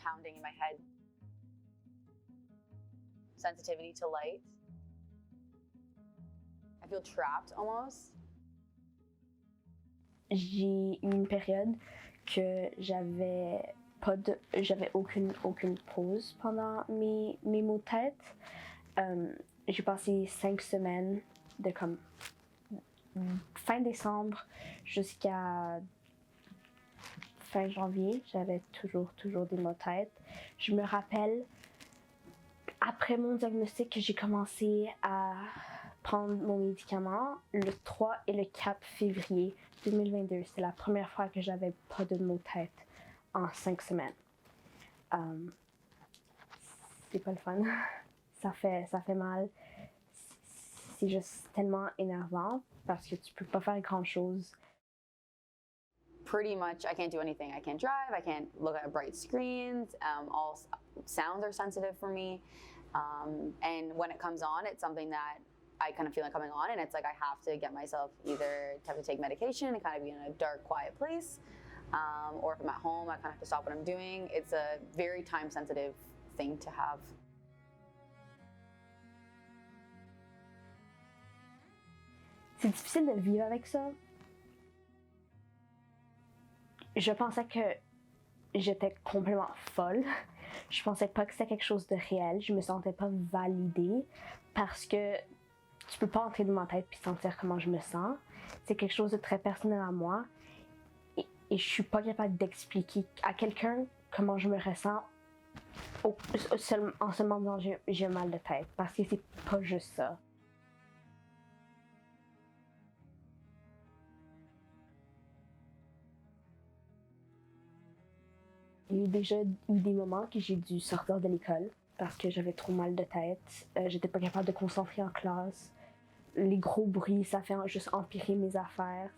pounding in my head. Sensitivity to light. I feel trapped almost. J'ai eu une période que j'avais aucune pause pendant mes maux de tête. J'ai passé 5 semaines de comme fin décembre jusqu'à fin janvier, j'avais toujours des maux de tête. Je me rappelle, après mon diagnostic, que j'ai commencé à prendre mon médicament le 3 et le 4 février 2022. C'est la première fois que j'avais pas de maux de tête en 5 semaines. C'est pas le fun. Ça fait mal. C'est juste tellement énervant parce que tu peux pas faire grand chose. Pretty much, I can't do anything. I can't drive, I can't look at bright screens, all sounds are sensitive for me. And when it comes on, it's something that I kind of feel like coming on, and it's like I have to get myself either to have to take medication and kind of be in a dark, quiet place, or if I'm at home, I kind of have to stop what I'm doing. It's a very time-sensitive thing to have. C'est difficile de vivre avec ça. Je pensais que j'étais complètement folle. Je pensais pas que c'était quelque chose de réel. Je me sentais pas validée parce que tu peux pas entrer dans ma tête puis sentir comment je me sens. C'est quelque chose de très personnel à moi et je suis pas capable d'expliquer à quelqu'un comment je me ressens en seulement disant j'ai mal de tête parce que c'est pas juste ça. Il y a déjà eu des moments que j'ai dû sortir de l'école parce que j'avais trop mal de tête. J'étais pas capable de concentrer en classe. Les gros bruits, ça fait juste empirer mes affaires.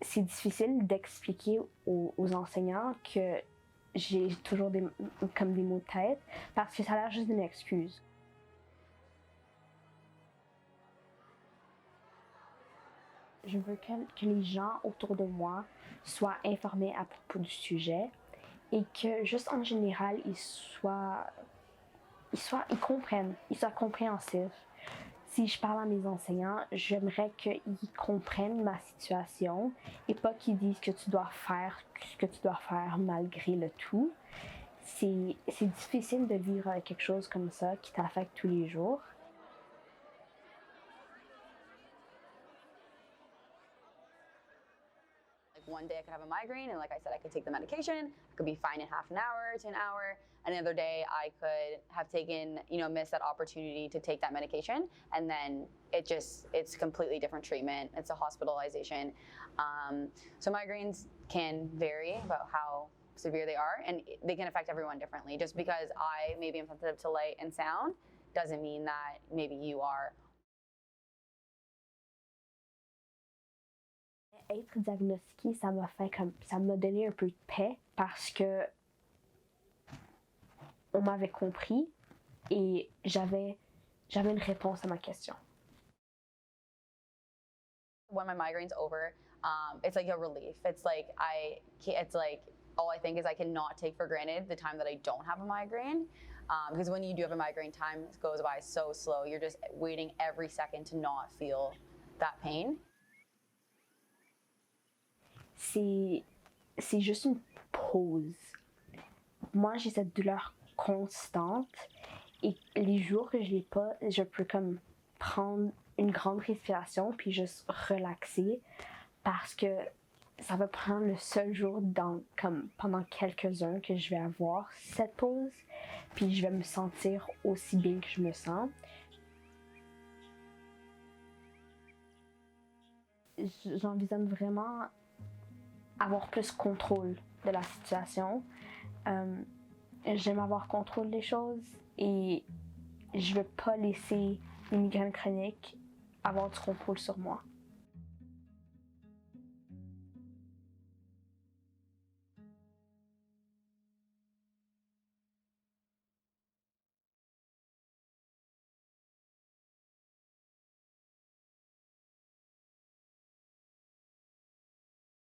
C'est difficile d'expliquer aux enseignants que j'ai toujours des maux de tête parce que ça a l'air juste d'une excuse. Je veux que les gens autour de moi soient informés à propos du sujet et que juste en général, ils comprennent, ils soient compréhensifs. Si je parle à mes enseignants, j'aimerais qu'ils comprennent ma situation et pas qu'ils disent que tu dois faire ce que tu dois faire malgré le tout. C'est difficile de vivre avec quelque chose comme ça qui t'affecte tous les jours. One day I could have a migraine, and like I said, I could take the medication. I could be fine in half an hour to an hour. And the other day, I could have taken, missed that opportunity to take that medication, and then it's completely different treatment. It's a hospitalization. So migraines can vary about how severe they are, and they can affect everyone differently. Just because I maybe am sensitive to light and sound doesn't mean that maybe you are. Être diagnostiquée, ça m'a donné un peu de paix parce que on m'avait compris et j'avais une réponse à ma question. When my migraine's over, it's like a relief. It's like all I think is I cannot take for granted the time that I don't have a migraine. Because when you do have a migraine, time goes by so slow. You're just waiting every second to not feel that pain. C'est juste une pause. Moi, j'ai cette douleur constante et les jours que je l'ai pas, je peux comme prendre une grande respiration puis juste relaxer parce que ça va prendre le seul jour pendant quelques-uns que je vais avoir cette pause puis je vais me sentir aussi bien que je me sens. J'envisionne vraiment avoir plus contrôle de la situation. J'aime avoir contrôle des choses et je veux pas laisser les migraines chroniques avoir du contrôle sur moi.